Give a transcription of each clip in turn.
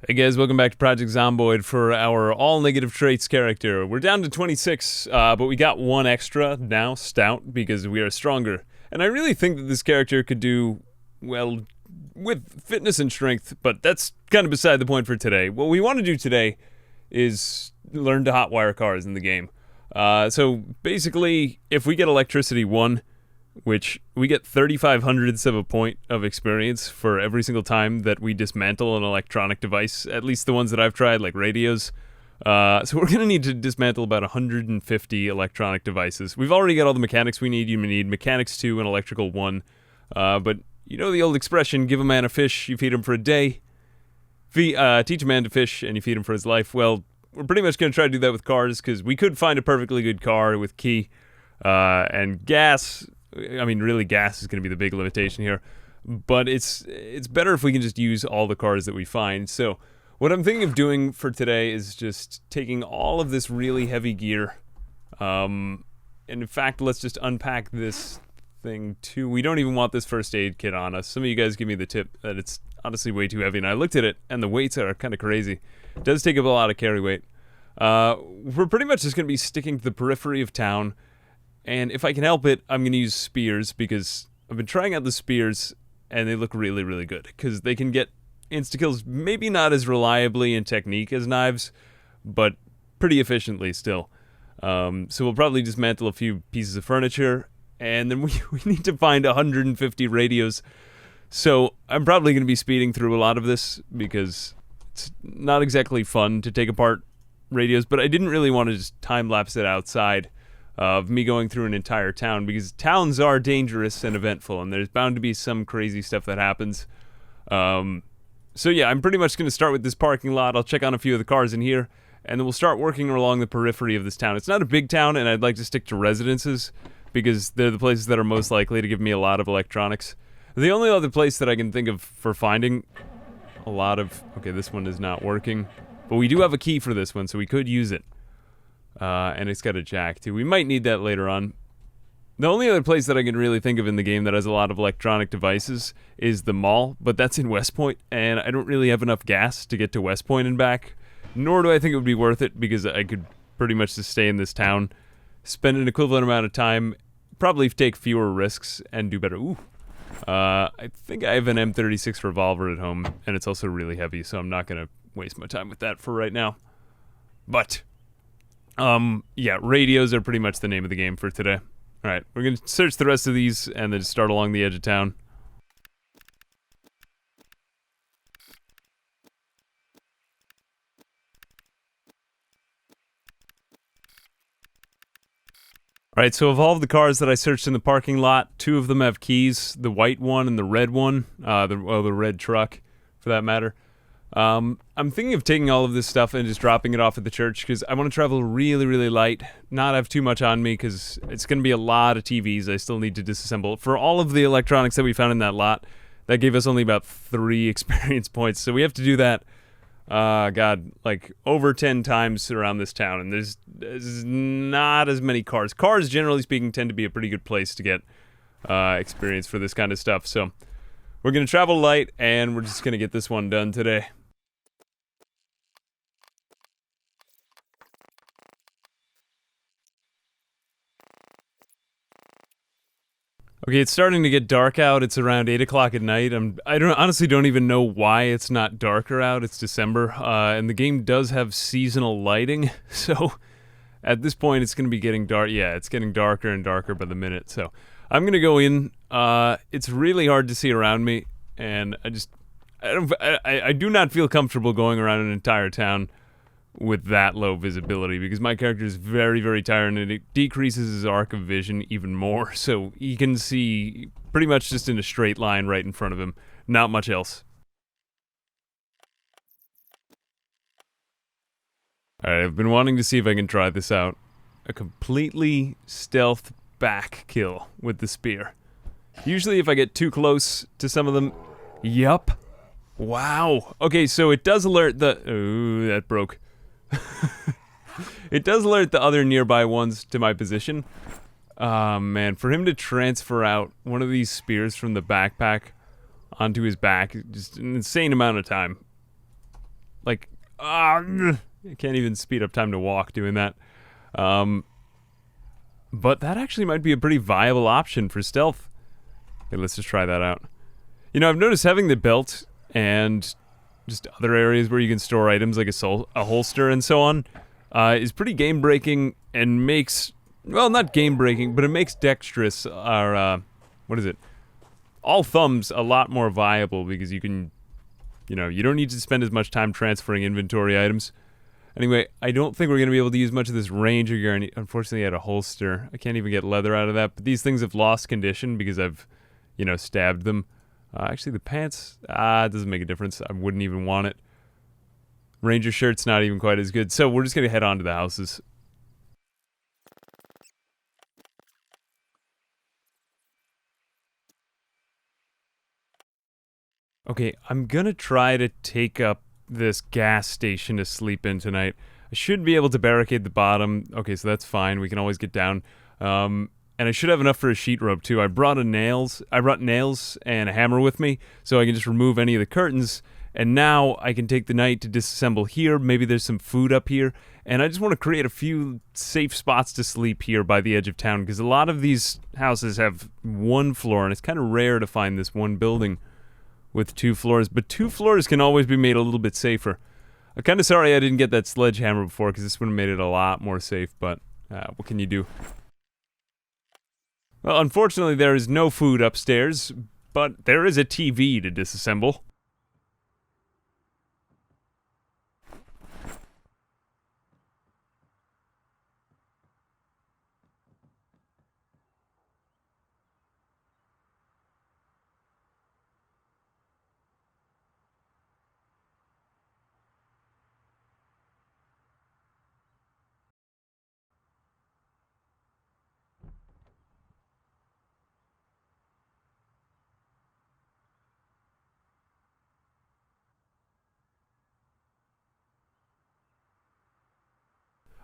Hey guys, welcome back to Project Zomboid for our all negative traits character. We're down to 26, but we got one extra now, stout, because we are stronger. And I really think that this character could do, well, with fitness and strength, but that's kind of beside the point for today. What we want to do today is learn to hotwire cars in the game. So basically, if we get electricity 1, which we get 3,500ths of a point of experience for every single time that we dismantle an electronic device, at least the ones that I've tried, like radios. So we're going to need to dismantle about 150 electronic devices. We've already got all the mechanics we need. You need mechanics 2 and electrical 1. But you know the old expression, give a man a fish, you feed him for a day. Teach a man to fish, and you feed him for his life. Well, we're pretty much going to try to do that with cars, because we could find a perfectly good car with key and gas. I mean, really, gas is going to be the big limitation here, but it's better if we can just use all the cars that we find. So what I'm thinking of doing for today is just taking all of this really heavy gear, and in fact, let's just unpack this thing too. We don't even want this first aid kit on us. Some of you guys give me the tip that it's honestly way too heavy, and I looked at it, and the weights are kind of crazy. It does take up a lot of carry weight. We're pretty much just going to be sticking to the periphery of town. And if I can help it, I'm going to use spears, because I've been trying out the spears, and they look really, really good. Because they can get insta-kills, maybe not as reliably in technique as knives, but pretty efficiently still. So we'll probably dismantle a few pieces of furniture, and then we need to find 150 radios. So I'm probably going to be speeding through a lot of this, because it's not exactly fun to take apart radios, but I didn't really want to just time-lapse it outside of me going through an entire town, because towns are dangerous and eventful, and there's bound to be some crazy stuff that happens. So yeah, I'm pretty much going to start with this parking lot. I'll check on a few of the cars in here, and then we'll start working along the periphery of this town. It's not a big town, and I'd like to stick to residences, because they're the places that are most likely to give me a lot of electronics. The only other place that I can think of for finding a lot of... Okay, this one is not working, but we do have a key for this one, so we could use it. And it's got a jack too. We might need that later on. The only other place that I can really think of in the game that has a lot of electronic devices is the mall, but that's in West Point, and I don't really have enough gas to get to West Point and back, nor do I think it would be worth it, because I could pretty much just stay in this town, spend an equivalent amount of time, probably take fewer risks, and do better. Ooh. I think I have an M36 revolver at home, and it's also really heavy, so I'm not going to waste my time with that for right now. But... yeah, radios are pretty much the name of the game for today. Alright, we're gonna search the rest of these and then start along the edge of town. Alright, so of all of the cars that I searched in the parking lot, 2 of them have keys, the white one and the red one, the red truck, for that matter. I'm thinking of taking all of this stuff and just dropping it off at the church, because I want to travel really, really light, not have too much on me, because it's going to be a lot of TVs I still need to disassemble. For all of the electronics that we found in that lot, that gave us only about 3 experience points, so we have to do that, God, like over 10 times around this town, and there's not as many cars. Cars, generally speaking, tend to be a pretty good place to get experience for this kind of stuff, so we're going to travel light, and we're just going to get this one done today. Okay, it's starting to get dark out. It's around 8 o'clock at night. I honestly don't even know why it's not darker out. It's December, and the game does have seasonal lighting, so at this point it's going to be getting dark. Yeah, it's getting darker and darker by the minute, so I'm going to go in. It's really hard to see around me, and I do not feel comfortable going around an entire town with that low visibility, because my character is very, very tired, and it decreases his arc of vision even more, so he can see pretty much just in a straight line right in front of him, not much else. Alright, I've been wanting to see if I can try this out. A completely stealth back kill with the spear. Usually if I get too close to some of them... Yup. Wow. Okay, so it does alert the... Ooh, that broke. It does alert the other nearby ones to my position. Man, for him to transfer out one of these spears from the backpack onto his back, just an insane amount of time. like, I can't even speed up time to walk doing that. But that actually might be a pretty viable option for stealth. Okay, let's just try that out. You know, I've noticed having the belt and just other areas where you can store items like a holster and so on is pretty game-breaking and makes, well, not game-breaking, but it makes dexterous, or, what is it? All thumbs a lot more viable because you can, you know, you don't need to spend as much time transferring inventory items. Anyway, I don't think we're going to be able to use much of this ranger gear. Unfortunately, I had a holster. I can't even get leather out of that. But these things have lost condition because I've, you know, stabbed them. Actually, the pants, it doesn't make a difference. I wouldn't even want it. Ranger shirt's not even quite as good. So we're just going to head on to the houses. Okay, I'm going to try to take up this gas station to sleep in tonight. I should be able to barricade the bottom. Okay, so that's fine. We can always get down. And I should have enough for a sheet rope too. I brought nails and a hammer with me, so I can just remove any of the curtains. And now I can take the night to disassemble here. Maybe there's some food up here. And I just want to create a few safe spots to sleep here by the edge of town, because a lot of these houses have one floor, and it's kind of rare to find this one building with 2 floors, but 2 floors can always be made a little bit safer. I'm kind of sorry I didn't get that sledgehammer before, because this would have made it a lot more safe, but what can you do? Well, unfortunately there is no food upstairs, but there is a TV to disassemble.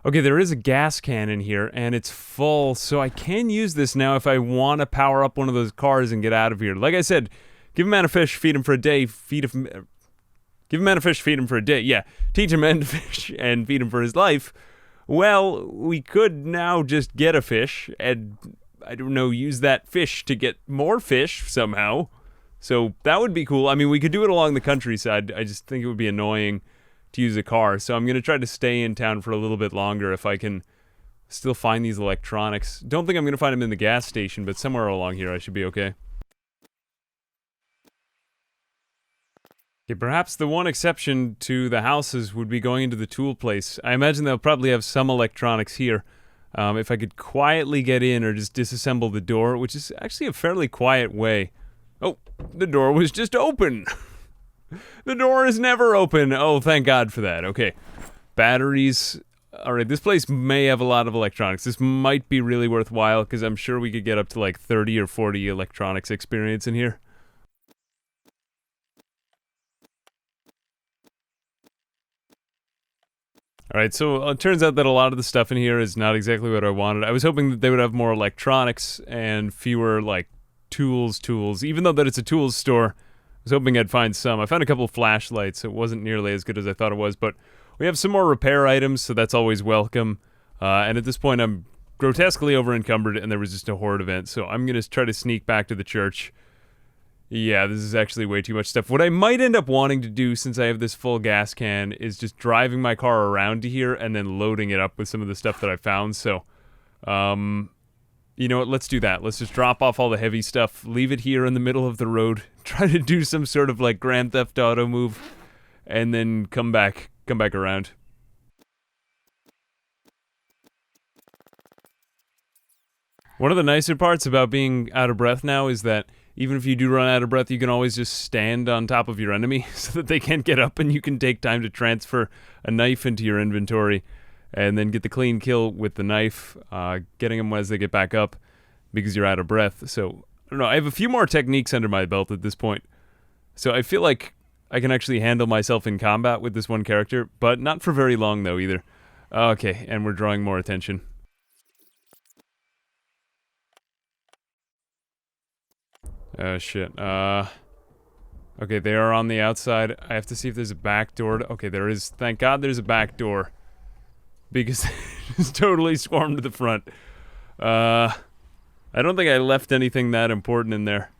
Okay, there is a gas can in here, and it's full, so I can use this now if I want to power up one of those cars and get out of here. Like I said, give a man a fish, feed him for a day, give a man a fish, feed him for a day, yeah. Teach a man to fish and feed him for his life. Well, we could now just get a fish, and, I don't know, use that fish to get more fish somehow. So, that would be cool. I mean, we could do it along the countryside. I just think it would be annoying to use a car, so I'm going to try to stay in town for a little bit longer if I can still find these electronics. Don't think I'm going to find them in the gas station, but somewhere along here I should be okay. Okay, perhaps the one exception to the houses would be going into the tool place. I imagine they'll probably have some electronics here. If I could quietly get in or just disassemble the door, which is actually a fairly quiet way. Oh, the door was just open! The door is never open. Oh, thank God for that. Okay. Batteries. Alright, this place may have a lot of electronics. This might be really worthwhile, because I'm sure we could get up to like 30 or 40 electronics experience in here. Alright, so it turns out that a lot of the stuff in here is not exactly what I wanted. I was hoping that they would have more electronics and fewer, like, tools. Even though that it's a tools store, I was hoping I'd find some. I found a couple of flashlights. It wasn't nearly as good as I thought it was, but we have some more repair items, so that's always welcome. And at this point, I'm grotesquely over-encumbered, and there was just a horde event, so I'm going to try to sneak back to the church. Yeah, this is actually way too much stuff. What I might end up wanting to do, since I have this full gas can, is just driving my car around to here and then loading it up with some of the stuff that I found, so... you know what, let's do that. Let's just drop off all the heavy stuff, leave it here in the middle of the road, try to do some sort of, like, Grand Theft Auto move, and then come back around. One of the nicer parts about being out of breath now is that even if you do run out of breath, you can always just stand on top of your enemy so that they can't get up, and you can take time to transfer a knife into your inventory and then get the clean kill with the knife, getting them as they get back up because you're out of breath. So, I don't know, I have a few more techniques under my belt at this point. So I feel like I can actually handle myself in combat with this one character, but not for very long though either. Okay, and we're drawing more attention. Oh shit, Okay, they are on the outside. I have to see if there's a back door. Okay, there is. Thank God there's a back door. Because it's totally swarmed to the front. I don't think I left anything that important in there.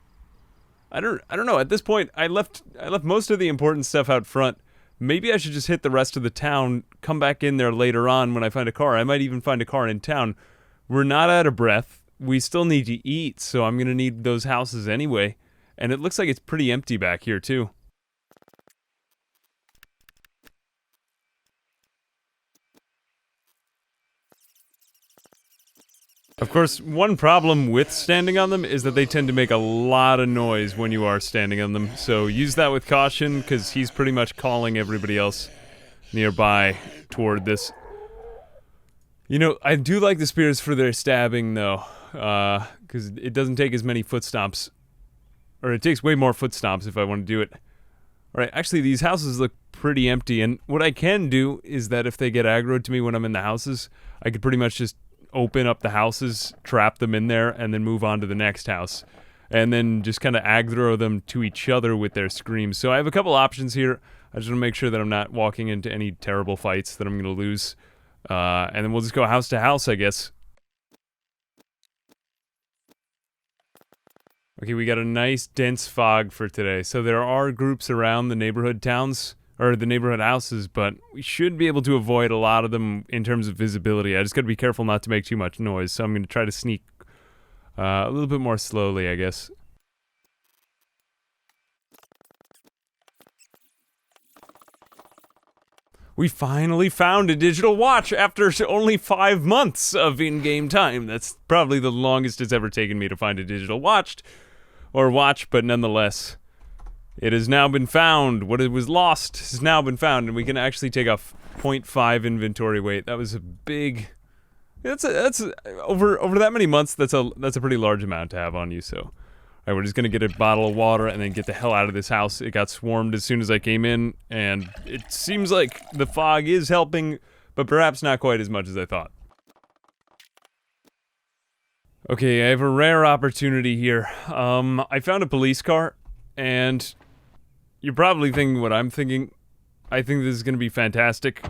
I don't know. At this point, I left most of the important stuff out front. Maybe I should just hit the rest of the town, come back in there later on when I find a car. I might even find a car in town. We're not out of breath. We still need to eat, so I'm going to need those houses anyway. And it looks like it's pretty empty back here, too. Of course, one problem with standing on them is that they tend to make a lot of noise when you are standing on them. So use that with caution, because he's pretty much calling everybody else nearby toward this. You know, I do like the spears for their stabbing, though, because it doesn't take as many foot stomps. Or it takes way more foot stomps if I want to do it. Alright, actually, these houses look pretty empty, and what I can do is that if they get aggroed to me when I'm in the houses, I could pretty much just open up the houses, trap them in there, and then move on to the next house. And then just kind of aggro them to each other with their screams. So I have a couple options here. I just want to make sure that I'm not walking into any terrible fights that I'm going to lose. And then we'll just go house to house, I guess. Okay, we got a nice dense fog for today. So there are groups around the neighborhood towns, or the neighborhood houses, but we should be able to avoid a lot of them in terms of visibility. I just gotta be careful not to make too much noise, so I'm gonna try to sneak a little bit more slowly, I guess. We finally found a digital watch after only 5 months of in-game time. That's probably the longest it's ever taken me to find a digital watch, but nonetheless. It has now been found. What it was lost has now been found, and we can actually take off 0.5 inventory weight. That was a big. That's over that many months. That's a pretty large amount to have on you. So, all right, we're just gonna get a bottle of water and then get the hell out of this house. It got swarmed as soon as I came in, and it seems like the fog is helping, but perhaps not quite as much as I thought. Okay, I have a rare opportunity here. I found a police car, and you're probably thinking what I'm thinking. I think this is going to be fantastic.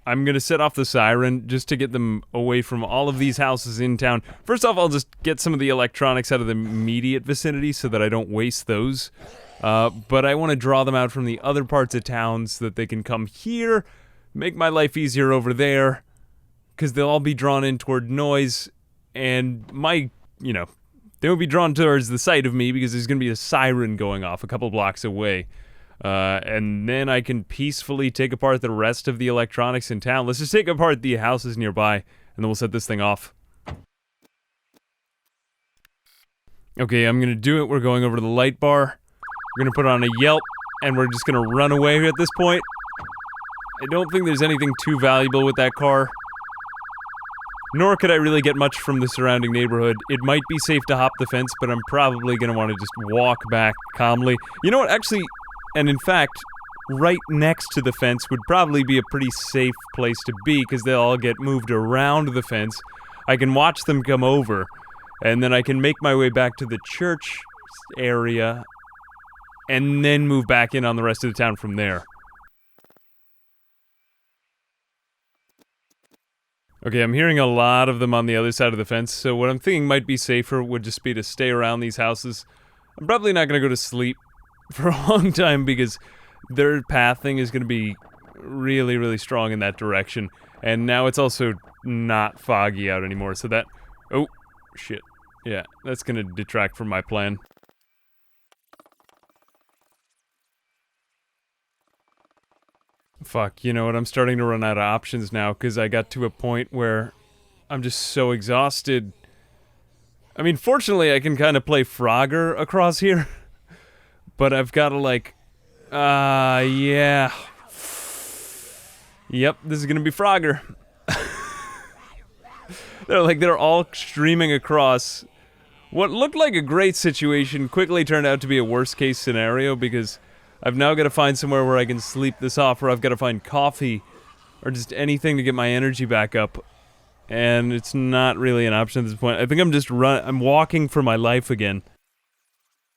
I'm going to set off the siren just to get them away from all of these houses in town. First off, I'll just get some of the electronics out of the immediate vicinity so that I don't waste those. But I want to draw them out from the other parts of town so that they can come here, make my life easier over there, because they'll all be drawn in toward noise, and they will be drawn towards the sight of me because there's going to be a siren going off a couple blocks away. And then I can peacefully take apart the rest of the electronics in town. Let's just take apart the houses nearby, and then we'll set this thing off. Okay, I'm going to do it. We're going over to the light bar. We're going to put on a Yelp, and we're just going to run away at this point. I don't think there's anything too valuable with that car. Nor could I really get much from the surrounding neighborhood. It might be safe to hop the fence, but I'm probably going to want to just walk back calmly. You know what, actually, and in fact, right next to the fence would probably be a pretty safe place to be, because they'll all get moved around the fence. I can watch them come over, and then I can make my way back to the church area, and then move back in on the rest of the town from there. Okay, I'm hearing a lot of them on the other side of the fence, so what I'm thinking might be safer would just be to stay around these houses. I'm probably not going to go to sleep for a long time because their pathing is going to be really, really strong in that direction. And now it's also not foggy out anymore, so that... Oh, shit. Yeah, that's going to detract from my plan. Fuck, you know what, I'm starting to run out of options now, because I got to a point where I'm just so exhausted. I mean, fortunately, I can kind of play Frogger across here, but I've got to, like, yeah. Yep, this is gonna be Frogger. They're all streaming across. What looked like a great situation quickly turned out to be a worst-case scenario, because I've now got to find somewhere where I can sleep this off, or I've got to find coffee, or just anything to get my energy back up. And it's not really an option at this point. I think I'm just I'm walking for my life again.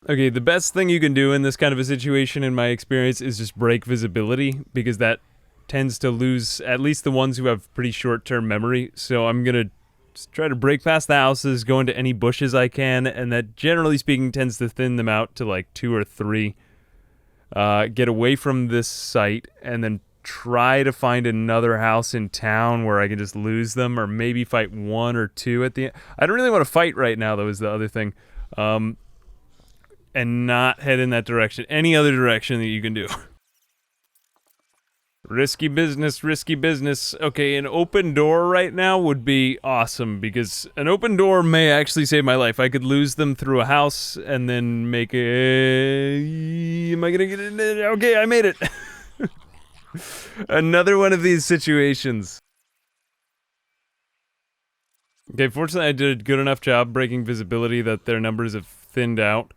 Okay, the best thing you can do in this kind of a situation, in my experience, is just break visibility, because that tends to lose at least the ones who have pretty short-term memory. So I'm gonna just try to break past the houses, go into any bushes I can, and that, generally speaking, tends to thin them out to like 2 or 3. Get away from this site, and then try to find another house in town where I can just lose them, or maybe fight 1 or 2 at the end. I don't really want to fight right now, though, is the other thing. And not head in that direction. Any other direction that you can do. Risky business, risky business. Okay, an open door right now would be awesome, because an open door may actually save my life. I could lose them through a house and then make a... Am I gonna get it? Okay, I made it. Another one of these situations. Okay, fortunately I did a good enough job breaking visibility that their numbers have thinned out.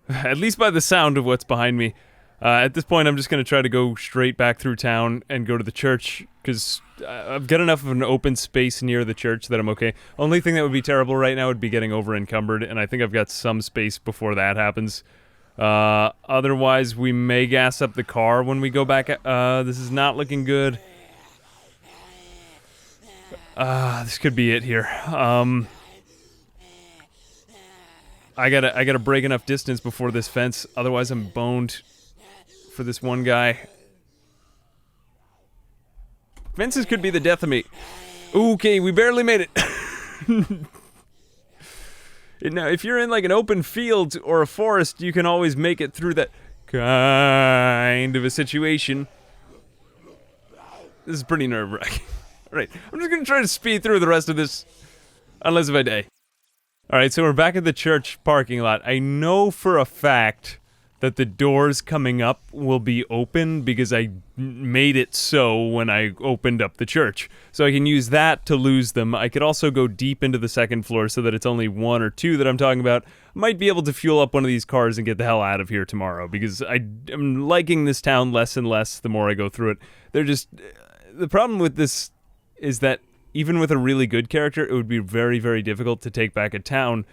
At least by the sound of what's behind me. At this point, I'm just going to try to go straight back through town and go to the church, because I've got enough of an open space near the church that I'm okay. Only thing that would be terrible right now would be getting over encumbered, and I think I've got some space before that happens. Otherwise, we may gas up the car when we go back. This is not looking good. This could be it here. I gotta break enough distance before this fence, otherwise I'm boned for this one guy. Fences could be the death of me. Okay, we barely made it. Now, if you're in like an open field or a forest, you can always make it through that kind of a situation. This is pretty nerve-wracking. Alright, I'm just gonna try to speed through the rest of this, unless if I die. Alright, so we're back at the church parking lot. I know for a fact that the doors coming up will be open, because I made it so when I opened up the church. So I can use that to lose them. I could also go deep into the second floor so that it's only 1 or 2 that I'm talking about. Might be able to fuel up one of these cars and get the hell out of here tomorrow, because I'm liking this town less and less the more I go through it. They're just... The problem with this is that even with a really good character, it would be very, very difficult to take back a town,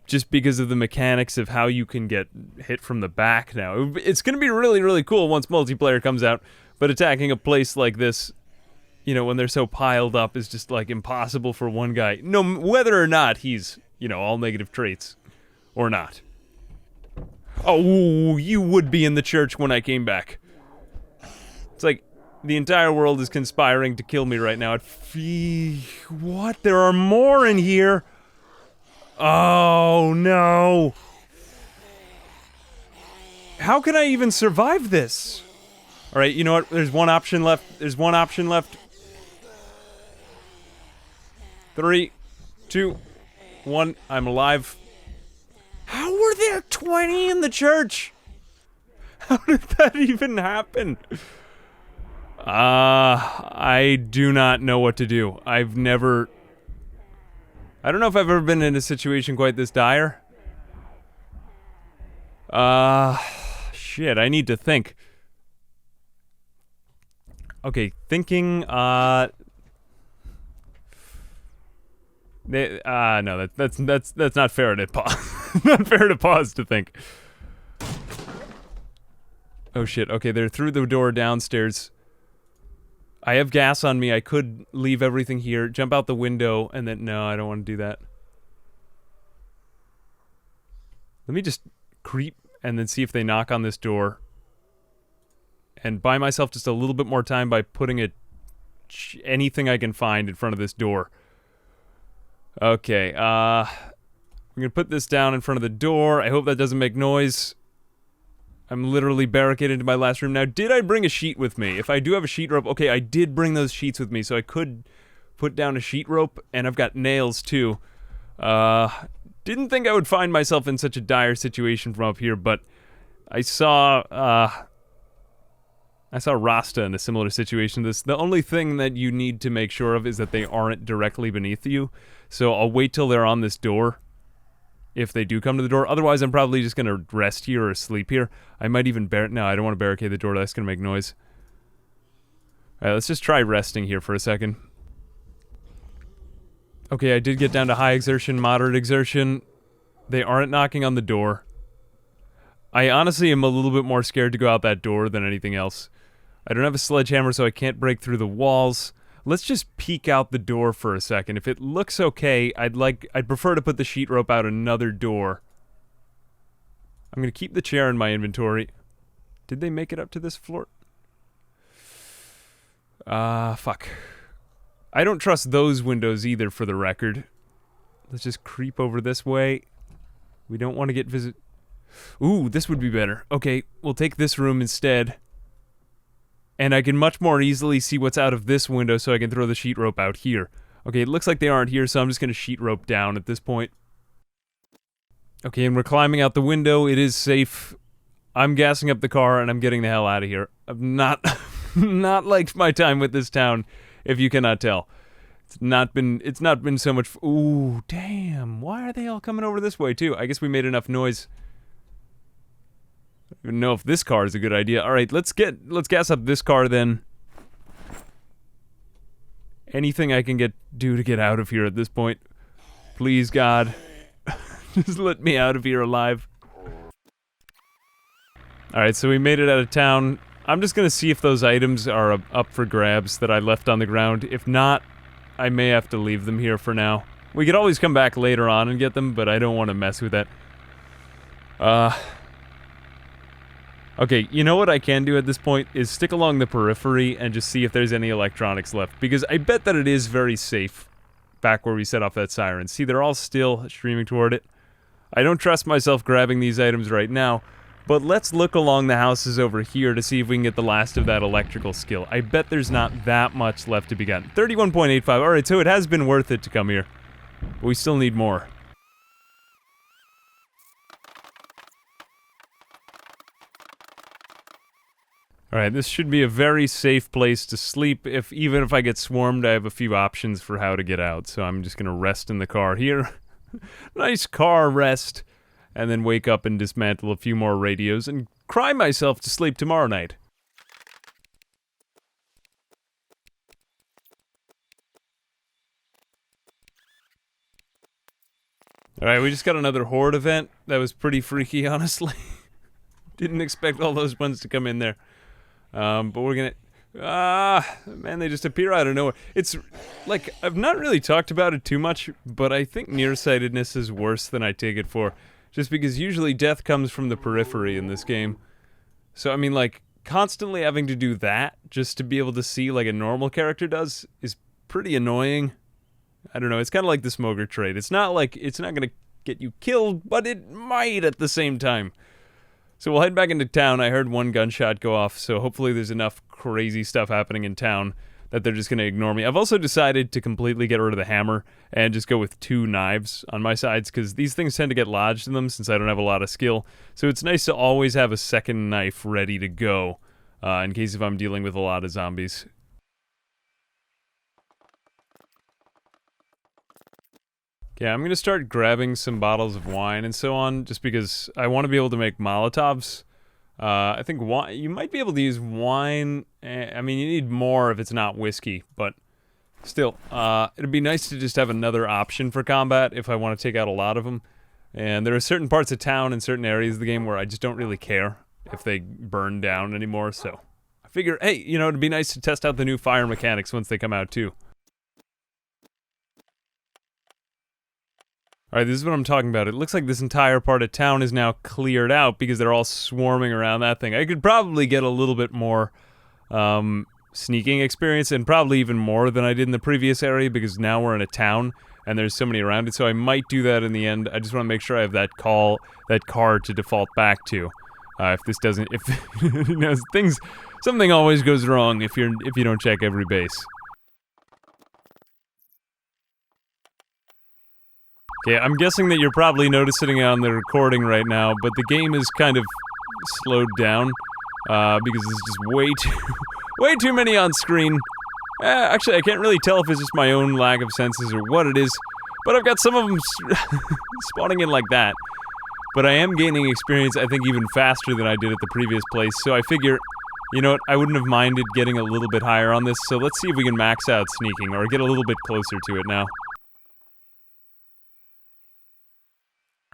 just because of the mechanics of how you can get hit from the back now. It's going to be really, really cool once multiplayer comes out, but attacking a place like this, you know, when they're so piled up, is just, like, impossible for one guy. No, whether or not he's, you know, all negative traits. Or not. Oh, you would be in the church when I came back. It's like, the entire world is conspiring to kill me right now. What? There are more in here? Oh, no. How can I even survive this? Alright, you know what? There's one option left. There's one option left. 3, 2, 1. I'm alive. How were there 20 in the church? How did that even happen? I do not know what to do. I don't know if I've ever been in a situation quite this dire. Shit, I need to think. Okay, thinking, no, that's not fair to pause. Not fair to pause to think. Oh shit, okay, they're through the door downstairs. I have gas on me. I could leave everything here, jump out the window, and then... No, I don't want to do that. Let me just creep and then see if they knock on this door. And buy myself just a little bit more time by putting anything I can find in front of this door. Okay, I'm gonna put this down in front of the door. I hope that doesn't make noise. I'm literally barricaded into my last room. Now, did I bring a sheet with me? If I do have a sheet rope... Okay, I did bring those sheets with me, so I could put down a sheet rope, and I've got nails, too. Didn't think I would find myself in such a dire situation from up here, but I saw Rasta in a similar situation. The only thing that you need to make sure of is that they aren't directly beneath you, so I'll wait till they're on this door. If they do come to the door. Otherwise, I'm probably just going to rest here or sleep here. I might even No, I don't want to barricade the door. That's going to make noise. Alright, let's just try resting here for a second. Okay, I did get down to high exertion, moderate exertion. They aren't knocking on the door. I honestly am a little bit more scared to go out that door than anything else. I don't have a sledgehammer, so I can't break through the walls. Let's just peek out the door for a second. If it looks okay, I'd prefer to put the sheet rope out another door. I'm gonna keep the chair in my inventory. Did they make it up to this floor? Fuck. I don't trust those windows either, for the record. Let's just creep over this way. We don't want to get Ooh, this would be better. Okay, we'll take this room instead. And I can much more easily see what's out of this window, so I can throw the sheet rope out here. Okay, it looks like they aren't here, so I'm just gonna sheet rope down at this point. Okay, and we're climbing out the window. It is safe. I'm gassing up the car, and I'm getting the hell out of here. I've not liked my time with this town, if you cannot tell. It's not been so much ooh, damn. Why are they all coming over this way, too? I guess we made enough noise. I don't even know if this car is a good idea. Alright, let's gas up this car, then. Anything I can do to get out of here at this point. Please, God. Just let me out of here alive. Alright, so we made it out of town. I'm just gonna see if those items are up for grabs that I left on the ground. If not, I may have to leave them here for now. We could always come back later on and get them, but I don't want to mess with that. Okay, you know what I can do at this point is stick along the periphery and just see if there's any electronics left. Because I bet that it is very safe back where we set off that siren. See, they're all still streaming toward it. I don't trust myself grabbing these items right now, but let's look along the houses over here to see if we can get the last of that electrical skill. I bet there's not that much left to be gotten. 31.85, alright, so it has been worth it to come here. But we still need more. Alright, this should be a very safe place to sleep. Even if I get swarmed, I have a few options for how to get out. So I'm just gonna rest in the car here. Nice car rest. And then wake up and dismantle a few more radios and cry myself to sleep tomorrow night. Alright, we just got another horde event. That was pretty freaky, honestly. Didn't expect all those ones to come in there. But we're gonna... man, they just appear out of nowhere. It's, like, I've not really talked about it too much, but I think nearsightedness is worse than I take it for. Just because usually death comes from the periphery in this game. So, I mean, like, constantly having to do that just to be able to see like a normal character does is pretty annoying. I don't know, it's kind of like the smoker trait. It's not gonna get you killed, but it might at the same time. So we'll head back into town. I heard one gunshot go off, so hopefully there's enough crazy stuff happening in town that they're just going to ignore me. I've also decided to completely get rid of the hammer and just go with 2 knives on my sides, because these things tend to get lodged in them since I don't have a lot of skill. So it's nice to always have a second knife ready to go, in case if I'm dealing with a lot of zombies. Okay, I'm going to start grabbing some bottles of wine and so on, just because I want to be able to make Molotovs. I think you might be able to use wine. I mean, you need more if it's not whiskey, but still, it'd be nice to just have another option for combat if I want to take out a lot of them. And there are certain parts of town and certain areas of the game where I just don't really care if they burn down anymore, so I figure, hey, you know, it'd be nice to test out the new fire mechanics once they come out too. Alright, this is what I'm talking about. It looks like this entire part of town is now cleared out because they're all swarming around that thing. I could probably get a little bit more sneaking experience, and probably even more than I did in the previous area, because now we're in a town and there's so many around it, so I might do that in the end. I just want to make sure I have that car to default back to. If this doesn't, you know, something always goes wrong if you don't check every base. Okay, I'm guessing that you're probably noticing on the recording right now, but the game is kind of slowed down, because there's just way too many on screen. Actually, I can't really tell if it's just my own lack of senses or what it is, but I've got some of them spawning in like that. But I am gaining experience, I think, even faster than I did at the previous place, so I figure, you know what, I wouldn't have minded getting a little bit higher on this, so let's see if we can max out sneaking, or get a little bit closer to it now.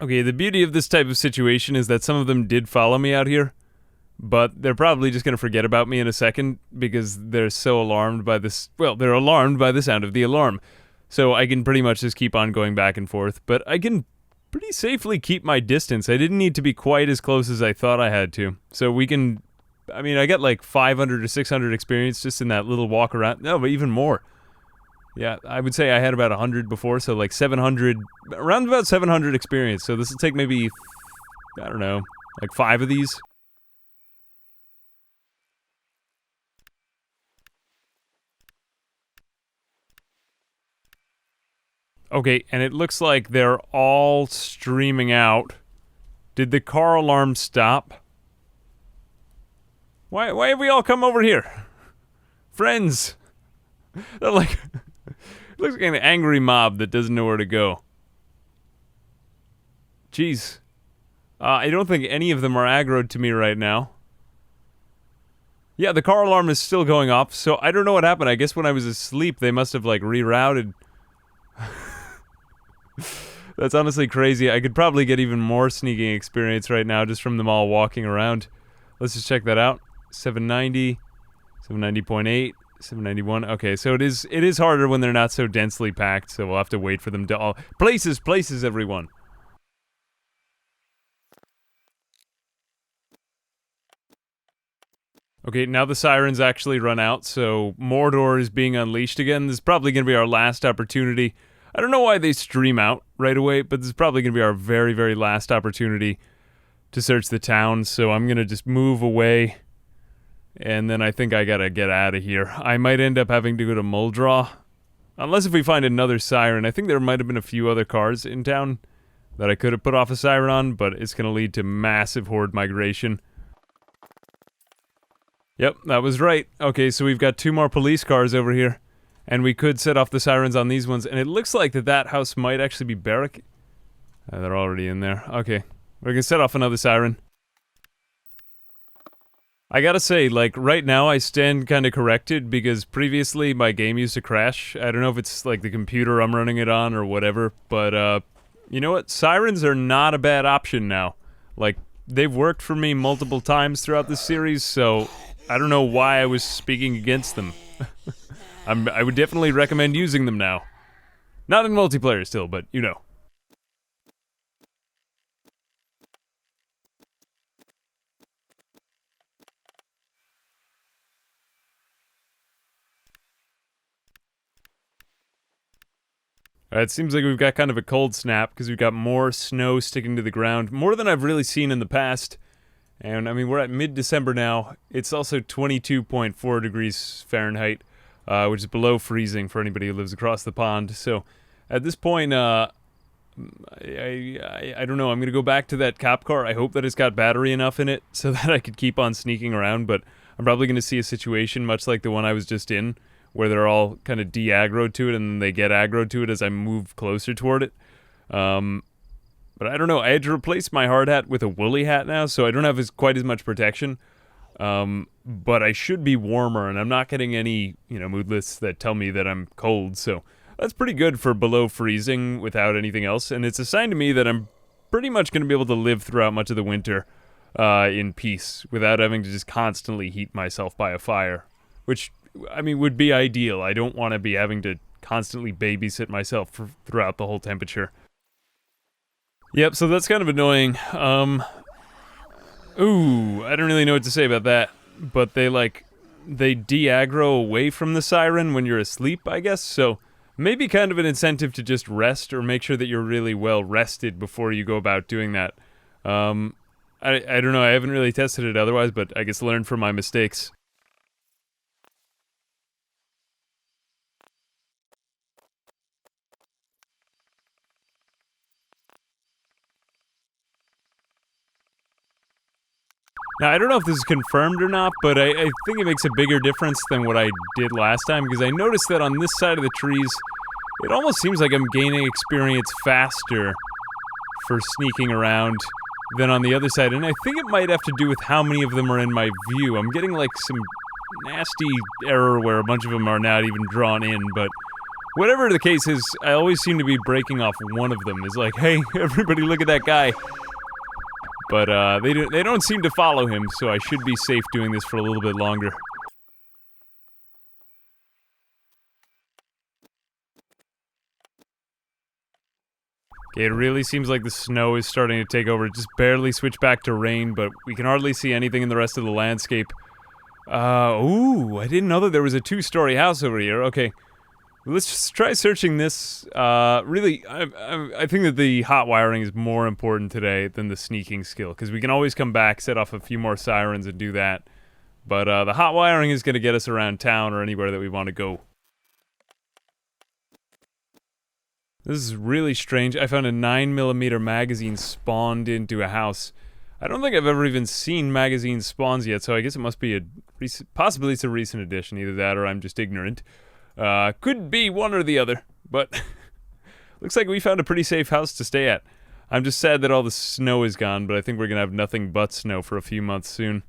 Okay, the beauty of this type of situation is that some of them did follow me out here, but they're probably just going to forget about me in a second because they're so alarmed by this. Well, they're alarmed by the sound of the alarm. So I can pretty much just keep on going back and forth, but I can pretty safely keep my distance. I didn't need to be quite as close as I thought I had to. So we can, I mean, I got like 500 or 600 experience just in that little walk around. No, but even more. Yeah, I would say I had about 100 before, so like 700, around about 700 experience. So this will take maybe, I don't know, like 5 of these. Okay, and it looks like they're all streaming out. Did the car alarm stop? Why have we all come over here? Friends! They're like... It looks like an angry mob that doesn't know where to go. Jeez. I don't think any of them are aggroed to me right now. Yeah, the car alarm is still going off, so I don't know what happened. I guess when I was asleep, they must have, like, rerouted. That's honestly crazy. I could probably get even more sneaking experience right now just from them all walking around. Let's just check that out. 790, 790.8. 791. Okay, so it is harder when they're not so densely packed, so we'll have to wait for them to all... Places, everyone! Okay, now the sirens actually run out, so Mordor is being unleashed again. This is probably going to be our last opportunity. I don't know why they stream out right away, but this is probably going to be our very, very last opportunity to search the town, so I'm going to just move away. And then I think I gotta get out of here. I might end up having to go to Muldraw. Unless if we find another siren. I think there might have been a few other cars in town that I could have put off a siren on, but it's gonna lead to massive horde migration. Yep, that was right. Okay, so we've got 2 more police cars over here. And we could set off the sirens on these ones. And it looks like that house might actually be barric... they're already in there. Okay, we're gonna set off another siren. I gotta say, like, right now I stand kinda corrected because previously my game used to crash. I don't know if it's, like, the computer I'm running it on or whatever, but, you know what? Sirens are not a bad option now. Like, they've worked for me multiple times throughout this series, so I don't know why I was speaking against them. I would definitely recommend using them now. Not in multiplayer still, but, you know. It seems like we've got kind of a cold snap because we've got more snow sticking to the ground, more than I've really seen in the past. And I mean, we're at mid-December now. It's also 22.4 degrees Fahrenheit, which is below freezing for anybody who lives across the pond. So at this point, I don't know. I'm going to go back to that cop car. I hope that it's got battery enough in it so that I could keep on sneaking around. But I'm probably going to see a situation much like the one I was just in, where they're all kind of de-aggroed to it, and then they get aggroed to it as I move closer toward it. But I don't know, I had to replace my hard hat with a woolly hat now, so I don't have quite as much protection. But I should be warmer, and I'm not getting any, mood lists that tell me that I'm cold, so that's pretty good for below freezing without anything else, and it's a sign to me that I'm pretty much going to be able to live throughout much of the winter in peace, without having to just constantly heat myself by a fire, which... I mean, would be ideal. I don't want to be having to constantly babysit myself throughout the whole temperature. Yep, so that's kind of annoying. Ooh, I don't really know what to say about that. But they de-aggro away from the siren when you're asleep, I guess. So maybe kind of an incentive to just rest or make sure that you're really well rested before you go about doing that. I don't know. I haven't really tested it otherwise, but I guess learn from my mistakes. Now, I don't know if this is confirmed or not, but I think it makes a bigger difference than what I did last time, because I noticed that on this side of the trees, it almost seems like I'm gaining experience faster for sneaking around than on the other side, and I think it might have to do with how many of them are in my view. I'm getting, like, some nasty error where a bunch of them are not even drawn in, but Whatever the case is, I always seem to be breaking off one of them. It's like, hey, everybody look at that guy. But they don't seem to follow him, so I should be safe doing this for a little bit longer. Okay, it really seems like the snow is starting to take over. It just barely switched back to rain, but we can hardly see anything in the rest of the landscape. Ooh, I didn't know that there was a two-story house over here. Okay, let's just try searching this. Really, I think that the hot wiring is more important today than the sneaking skill, because we can always come back, set off a few more sirens, and do that. But the hot wiring is going to get us around town or anywhere that we want to go. This is really strange. I found a 9mm magazine spawned into a house. I don't think I've ever even seen magazine spawns yet, so I guess it must be possibly it's a recent addition, either that or I'm just ignorant. Could be one or the other, but looks like we found a pretty safe house to stay at. I'm just sad that all the snow is gone, but I think we're gonna have nothing but snow for a few months soon.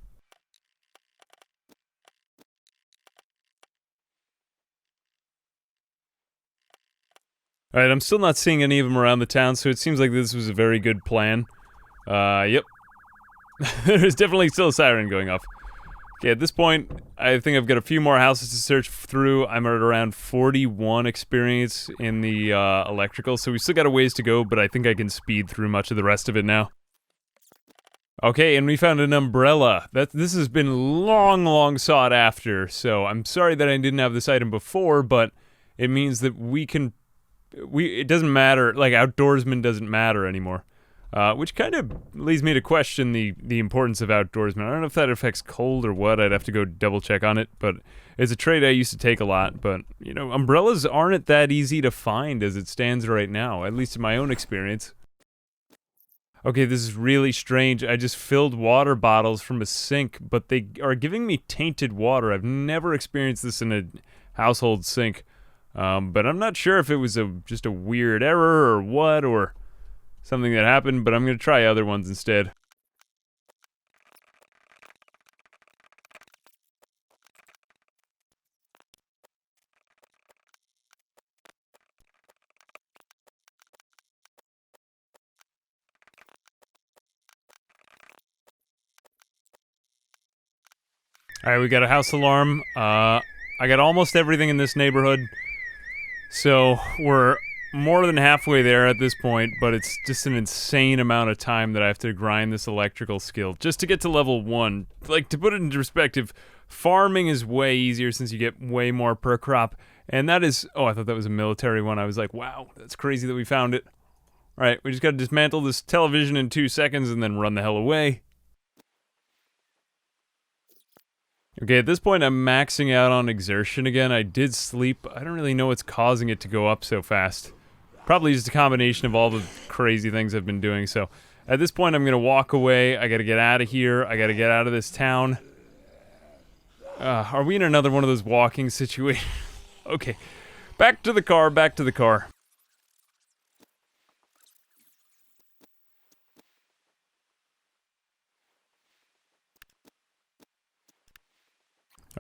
Alright, I'm still not seeing any of them around the town, so it seems like this was a very good plan. Yep. There's definitely still a siren going off. Okay, at this point, I think I've got a few more houses to search through. I'm at around 41 experience in the electrical, so we still got a ways to go, but I think I can speed through much of the rest of it now. Okay, and we found an umbrella. This has been long sought after, so I'm sorry that I didn't have this item before, but it means that we can... it doesn't matter, like, outdoorsman doesn't matter anymore. Which kind of leads me to question the importance of outdoorsman. I don't know if that affects cold or what, I'd have to go double check on it, but it's a trait I used to take a lot, but, you know, umbrellas aren't that easy to find as it stands right now, at least in my own experience. Okay, this is really strange. I just filled water bottles from a sink, but they are giving me tainted water. I've never experienced this in a household sink. But I'm not sure if it was just a weird error or what, or something that happened, but I'm going to try other ones instead. Alright, we got a house alarm. I got almost everything in this neighborhood. So, we're more than halfway there at this point, but it's just an insane amount of time that I have to grind this electrical skill just to get to level 1. Like, to put it into perspective, farming is way easier since you get way more per crop, and that is... oh, I thought that was a military one. I was like, wow, that's crazy that we found it. Alright, we just gotta dismantle this television in 2 seconds and then run the hell away. Okay, at this point I'm maxing out on exertion again. I did sleep. I don't really know what's causing it to go up so fast. Probably just a combination of all the crazy things I've been doing, so... at this point I'm gonna walk away. I gotta get out of here. I gotta get out of this town. Are we in another one of those walking situations? Okay. Back to the car, back to the car.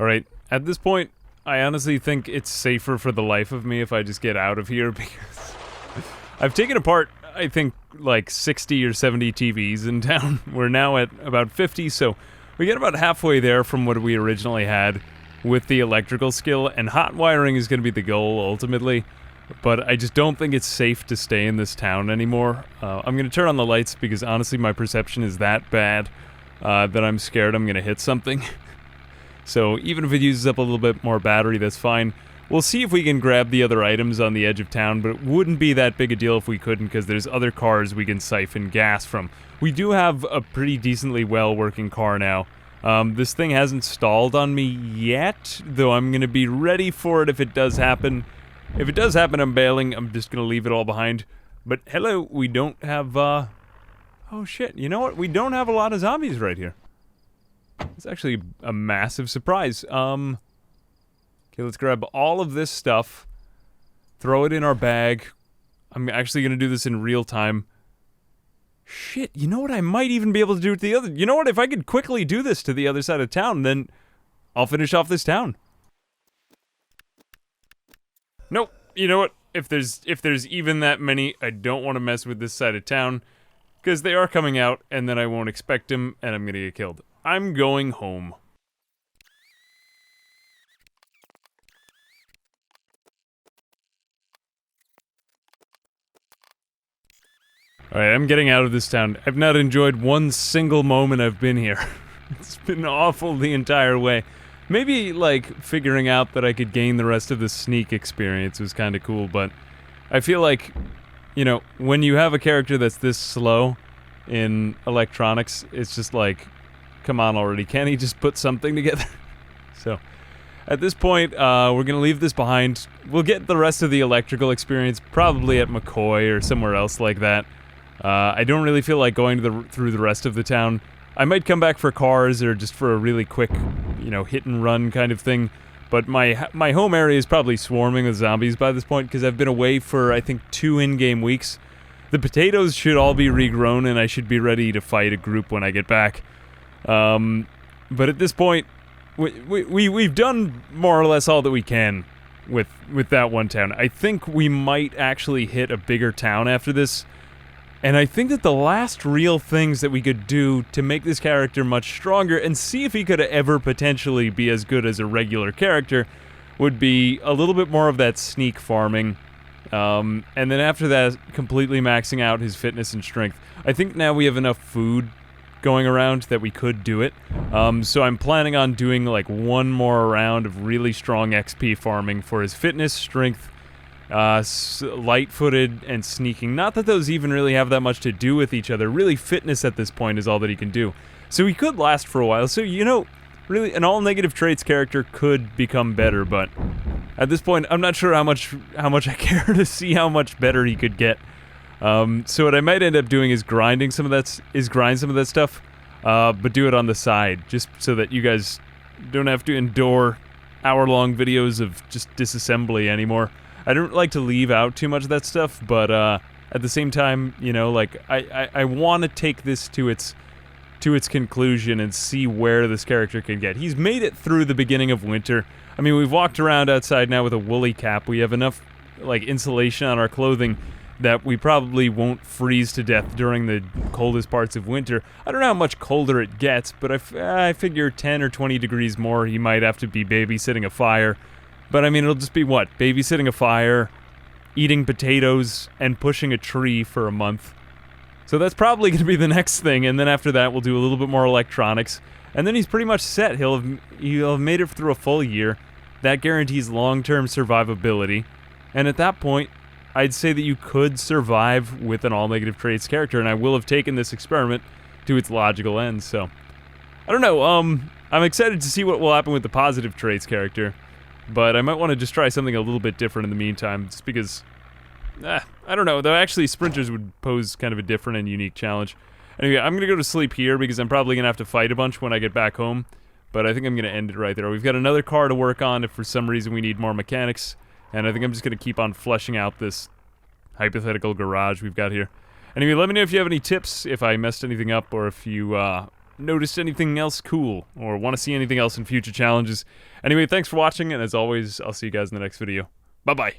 Alright, at this point, I honestly think it's safer for the life of me if I just get out of here, because I've taken apart, I think, like 60 or 70 TVs in town. We're now at about 50, so we get about halfway there from what we originally had with the electrical skill, and hot wiring is going to be the goal, ultimately. But I just don't think it's safe to stay in this town anymore. I'm going to turn on the lights, because honestly my perception is that bad that I'm scared I'm going to hit something. So even if it uses up a little bit more battery, that's fine. We'll see if we can grab the other items on the edge of town, but it wouldn't be that big a deal if we couldn't, because there's other cars we can siphon gas from. We do have a pretty decently well-working car now. This thing hasn't stalled on me yet, though I'm going to be ready for it if it does happen. If it does happen, I'm bailing. I'm just going to leave it all behind. But hello, we don't have, oh shit, you know what? We don't have a lot of zombies right here. It's actually a massive surprise. Okay, let's grab all of this stuff, throw it in our bag. I'm actually gonna do this in real time. Shit, you know what I might even be able to do to the other... you know what, if I could quickly do this to the other side of town, then I'll finish off this town. Nope, you know what? If there's even that many, I don't want to mess with this side of town, because they are coming out, and then I won't expect them, and I'm gonna get killed. I'm going home. Alright, I'm getting out of this town. I've not enjoyed one single moment I've been here. It's been awful the entire way. Maybe, like, figuring out that I could gain the rest of the sneak experience was kinda cool, but I feel like, you know, when you have a character that's this slow in electronics, it's just like, come on already, can't he just put something together? So, at this point, we're gonna leave this behind. We'll get the rest of the electrical experience probably at McCoy or somewhere else like that. I don't really feel like going through the rest of the town. I might come back for cars or just for a really quick, you know, hit and run kind of thing. But my home area is probably swarming with zombies by this point because I've been away for, I think, 2 in-game weeks. The potatoes should all be regrown and I should be ready to fight a group when I get back. But at this point, we've done more or less all that we can with that one town. I think we might actually hit a bigger town after this. And I think that the last real things that we could do to make this character much stronger and see if he could ever potentially be as good as a regular character would be a little bit more of that sneak farming. And then after that, completely maxing out his fitness and strength. I think now we have enough food going around that we could do it. So I'm planning on doing like one more round of really strong XP farming for his fitness, strength, light-footed, and sneaking. Not that those even really have that much to do with each other. Really, fitness at this point is all that he can do. So he could last for a while. So, you know, really, an all-negative traits character could become better, but at this point, I'm not sure how much I care to see how much better he could get. So what I might end up doing is grind some of that stuff, but do it on the side, just so that you guys don't have to endure hour-long videos of just disassembly anymore. I don't like to leave out too much of that stuff, but at the same time, you know, like I want to take this to its conclusion and see where this character can get. He's made it through the beginning of winter. I mean, we've walked around outside now with a woolly cap. We have enough like insulation on our clothing that we probably won't freeze to death during the coldest parts of winter. I don't know how much colder it gets, but I figure 10 or 20 degrees more, he might have to be babysitting a fire. But I mean, it'll just be what? Babysitting a fire, eating potatoes, and pushing a tree for a month. So that's probably going to be the next thing, and then after that we'll do a little bit more electronics. And then he's pretty much set. He'll have made it through a full year. That guarantees long-term survivability. And at that point, I'd say that you could survive with an all-negative traits character, and I will have taken this experiment to its logical end, so... I don't know, I'm excited to see what will happen with the positive traits character. But I might want to just try something a little bit different in the meantime, just because, I don't know, though actually sprinters would pose kind of a different and unique challenge. Anyway, I'm going to go to sleep here because I'm probably going to have to fight a bunch when I get back home, but I think I'm going to end it right there. We've got another car to work on if for some reason we need more mechanics, and I think I'm just going to keep on fleshing out this hypothetical garage we've got here. Anyway, let me know if you have any tips, if I messed anything up, or if you, noticed anything else cool, or want to see anything else in future challenges. Anyway, thanks for watching, and as always, I'll see you guys in the next video. Bye-bye.